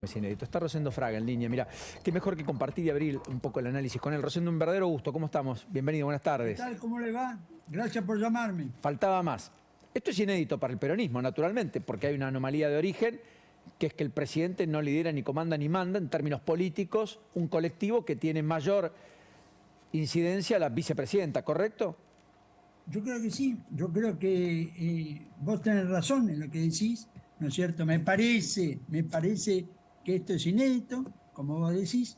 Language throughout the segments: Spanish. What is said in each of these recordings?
Es inédito. Está Rosendo Fraga en línea. Mira, qué mejor que compartir y abrir un poco el análisis con él. Rosendo, un verdadero gusto. ¿Cómo estamos? Bienvenido, buenas ¿Qué tardes. tal? ¿Cómo le va? Gracias por llamarme. Faltaba más. Esto es inédito para el peronismo, naturalmente, porque hay una anomalía de origen, que es que el presidente no lidera, ni comanda, ni manda, en términos políticos, un colectivo que tiene mayor incidencia a la vicepresidenta, ¿correcto? Yo creo que sí, yo creo que vos tenés razón en lo que decís, ¿no es cierto? Me parece que esto es inédito, como vos decís,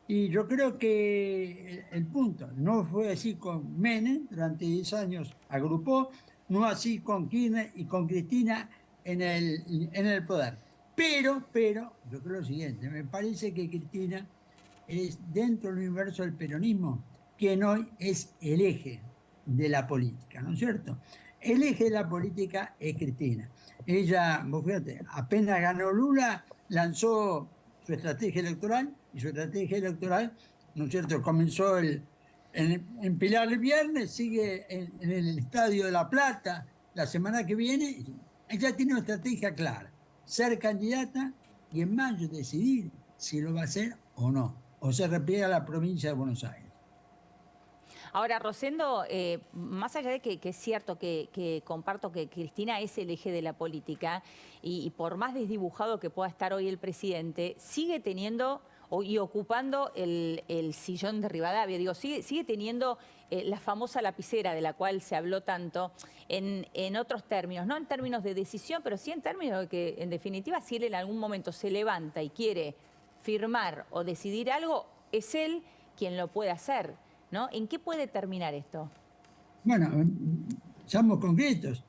y yo creo que el punto no fue así con Menem, durante 10 años agrupó, no así con Kirchner y con Cristina en el poder. Pero, yo creo lo siguiente, me parece que Cristina es dentro del universo del peronismo, quien hoy es el eje de la política, ¿no es cierto? El eje de la política es Cristina. Ella, vos fíjate, apenas ganó Lula, lanzó su estrategia electoral, y su estrategia electoral, ¿no es cierto?, comenzó en Pilar el viernes, sigue en el Estadio de La Plata la semana que viene. Ella tiene una estrategia clara: ser candidata y en mayo decidir si lo va a hacer o no, o se repliega a la provincia de Buenos Aires. Ahora, Rosendo, más allá de que es cierto que comparto que Cristina es el eje de la política y por más desdibujado que pueda estar hoy el presidente, sigue teniendo y ocupando el sillón de Rivadavia. Digo, sigue teniendo la famosa lapicera de la cual se habló tanto en otros términos, no en términos de decisión, pero sí en términos de que, en definitiva, si él en algún momento se levanta y quiere firmar o decidir algo, es él quien lo puede hacer, ¿no? ¿En qué puede terminar esto? Bueno, seamos concretos.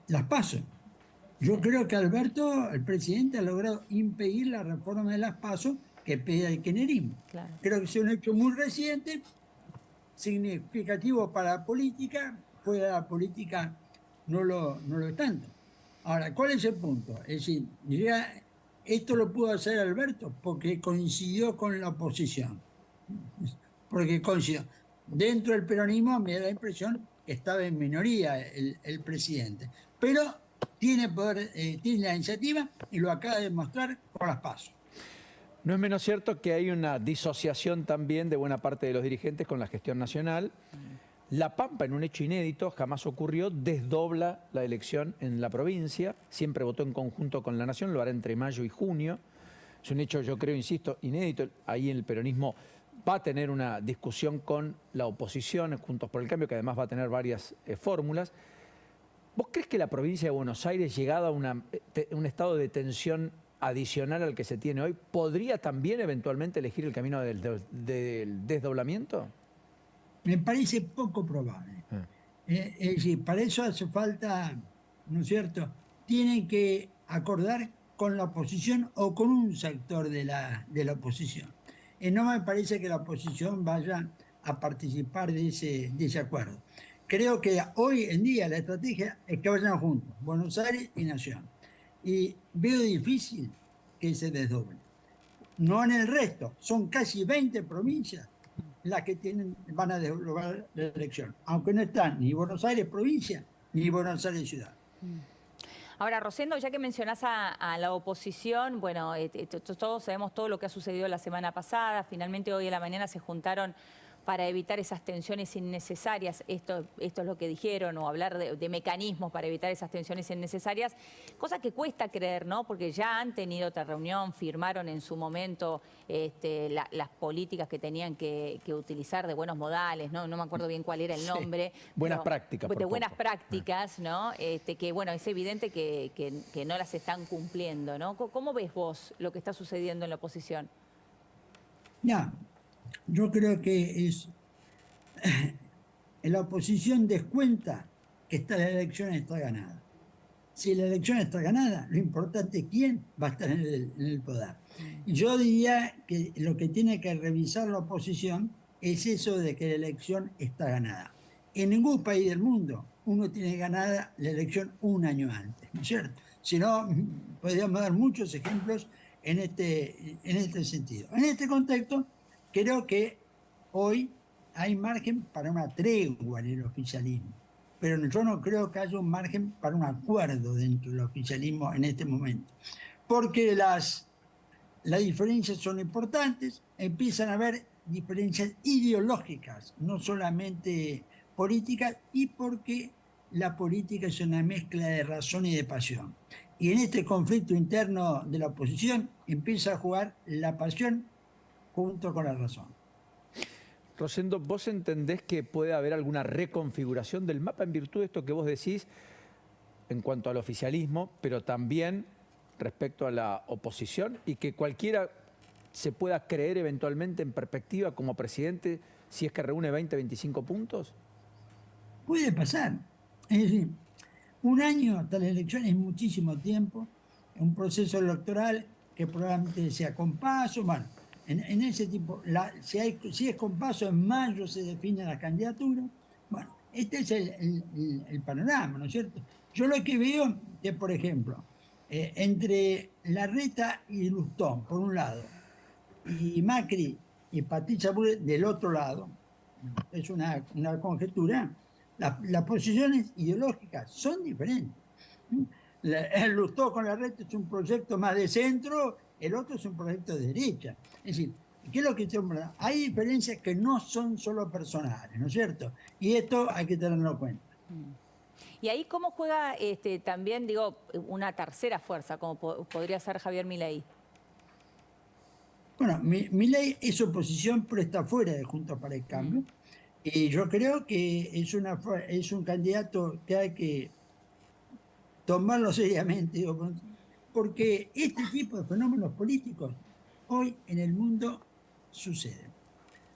Las PASO. Yo Sí, creo que Alberto, el presidente, ha logrado impedir la reforma de las PASO que pide el kirchnerismo. claro. Creo que es un hecho muy reciente, significativo para la política. Fuera de la política no lo es tanto. Ahora, ¿cuál es el punto? Es decir, esto lo pudo hacer Alberto porque coincidió con la oposición. Porque coincidió. Dentro del peronismo me da la impresión que estaba en minoría el presidente. Pero tiene poder, tiene la iniciativa, y lo acaba de demostrar con las PASO. No es menos cierto que hay una disociación también de buena parte de los dirigentes con la gestión nacional. La Pampa, en un hecho inédito, jamás ocurrió, desdobla la elección en la provincia, siempre votó en conjunto con la Nación, lo hará entre mayo y junio. Es un hecho, yo creo, insisto, inédito. Ahí el peronismo va a tener una discusión con la oposición, Juntos por el Cambio, que además va a tener varias fórmulas. ¿Vos crees que la provincia de Buenos Aires, llegada a un estado de tensión adicional al que se tiene hoy, podría también eventualmente elegir el camino del desdoblamiento? Me parece poco probable. Es decir, para eso hace falta, ¿no es cierto? Tienen que acordar con la oposición o con un sector de la oposición. No me parece que la oposición vaya a participar de ese acuerdo. Creo que hoy en día la estrategia es que vayan juntos, Buenos Aires y Nación. Y veo difícil que se desdoble. No en el resto, son casi 20 provincias las que van a desdoblar la elección, aunque no están ni Buenos Aires provincia ni Buenos Aires ciudad. Ahora, Rosendo, ya que mencionás a la oposición, bueno, todos sabemos todo lo que ha sucedido la semana pasada. Finalmente hoy en la mañana se juntaron para evitar esas tensiones innecesarias. Esto es lo que dijeron, o hablar de mecanismos para evitar esas tensiones innecesarias, cosa que cuesta creer, ¿no? Porque ya han tenido otra reunión, firmaron en su momento las políticas que tenían que utilizar de buenos modales, ¿no? No me acuerdo bien cuál era el nombre. Buenas prácticas, por De buenas poco. prácticas, ¿no? Que bueno, es evidente que no las están cumpliendo, ¿no? ¿Cómo ves vos lo que está sucediendo en la oposición? Ya, yo creo que la oposición descuenta que la elección está ganada. Si la elección está ganada, lo importante es quién va a estar en el poder. Y yo diría que lo que tiene que revisar la oposición es eso de que la elección está ganada. En ningún país del mundo uno tiene ganada la elección un año antes, ¿no es cierto? Si no, podríamos dar muchos ejemplos en este sentido. En este contexto, creo que hoy hay margen para una tregua en el oficialismo, pero yo no creo que haya un margen para un acuerdo dentro del oficialismo en este momento, porque las diferencias son importantes, empiezan a haber diferencias ideológicas, no solamente políticas, y porque la política es una mezcla de razón y de pasión. Y en este conflicto interno de la oposición empieza a jugar la pasión junto con la razón. Rosendo, ¿vos entendés que puede haber alguna reconfiguración del mapa en virtud de esto que vos decís en cuanto al oficialismo, pero también respecto a la oposición, y que cualquiera se pueda creer eventualmente en perspectiva como presidente si es que reúne 20, 25 puntos? Puede pasar. Es decir, un año hasta la elección es muchísimo tiempo, un proceso electoral que probablemente sea con paso. Bueno, en ese tipo, si es con paso, en mayo se define la candidatura. Bueno, este es el panorama, ¿no es cierto? Yo lo que veo es, por ejemplo, entre Larreta y Lustó, por un lado, y Macri y Patricia Bullrich del otro lado, es una conjetura, las posiciones ideológicas son diferentes. El Lustó con Larreta es un proyecto más de centro, el otro es un proyecto de derecha. Es decir, ¿qué es lo que estoy hablando? Hay diferencias que no son solo personales, ¿no es cierto? Y esto hay que tenerlo en cuenta. Y ahí cómo juega también, digo, una tercera fuerza, como podría ser Javier Milei. Bueno, Milei es oposición, pero está fuera de Juntos para el Cambio. Y yo creo que es un candidato que hay que tomarlo seriamente, digo, porque este tipo de fenómenos políticos hoy en el mundo suceden.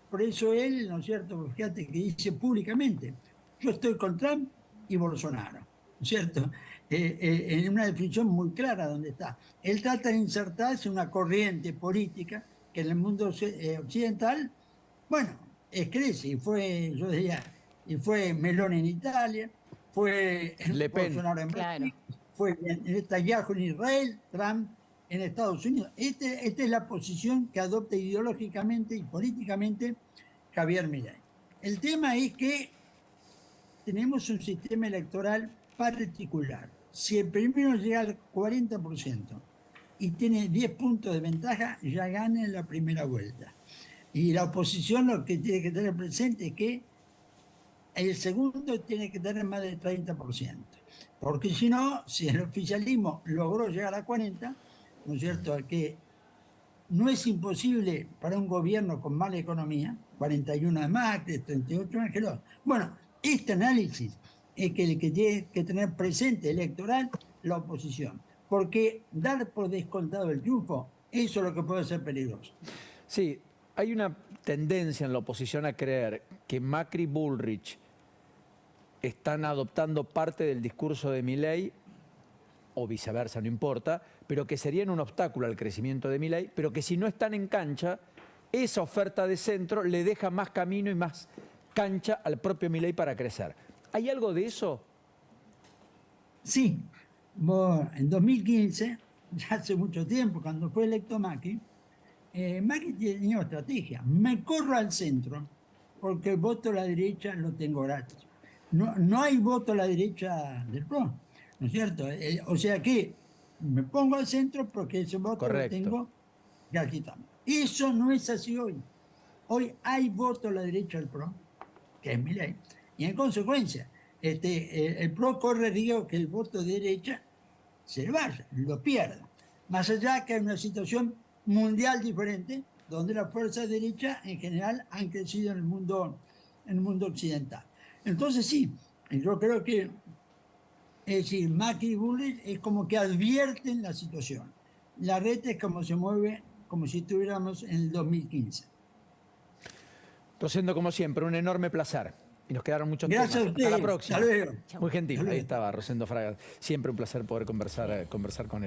Por eso él, ¿no es cierto? Fíjate que dice públicamente, yo estoy con Trump y Bolsonaro, ¿no es cierto? En una definición muy clara donde está. Él trata de insertarse en una corriente política que en el mundo occidental, bueno, crece, y fue, yo diría, y fue Meloni en Italia, fue Le Pen. Bolsonaro en Brasil, Claro. fue Netanyahu en Israel, Trump en Estados Unidos. Esta es la posición que adopta ideológicamente y políticamente Javier Milei. El tema es que tenemos un sistema electoral particular. Si el primero llega al 40% y tiene 10 puntos de ventaja, ya gana en la primera vuelta. Y la oposición lo que tiene que tener presente es que el segundo tiene que tener más del 30%. Porque si no, si el oficialismo logró llegar a 40%, ¿no es cierto?, que no es imposible para un gobierno con mala economía, 41 de Macri, 38 de Angeló. Bueno, este análisis es el que tiene que tener presente electoral la oposición, porque dar por descontado el triunfo, eso es lo que puede ser peligroso. Sí, hay una tendencia en la oposición a creer que Macri y Bullrich están adoptando parte del discurso de Milei, o viceversa, no importa, pero que serían un obstáculo al crecimiento de Milei, pero que si no están en cancha, esa oferta de centro le deja más camino y más cancha al propio Milei para crecer. ¿Hay algo de eso? Sí, en 2015, ya hace mucho tiempo, cuando fue electo Macri, Macri tenía una estrategia: me corro al centro porque el voto a la derecha lo tengo gratis. No hay voto a la derecha del PRO, ¿no es cierto? O sea que me pongo al centro porque ese voto Correcto. lo tengo gratuitamente. Eso no es así hoy. Hoy hay voto a la derecha del PRO, que es Milei, y en consecuencia el PRO corre riesgo que el voto de derecha se le vaya, lo pierda. Más allá que hay una situación mundial diferente, donde las fuerzas de derecha en general han crecido en el mundo occidental. Entonces sí, yo creo que, es decir, Macri y Bullrich es como que advierten la situación. Larreta es como se mueve, como si estuviéramos en el 2015. Rosendo, como siempre, un enorme placer. Y nos quedaron muchos Gracias temas. a ustedes. Hasta la próxima. Hasta luego. Muy gentil. Hasta luego. Ahí estaba Rosendo Fraga. Siempre un placer poder conversar con él.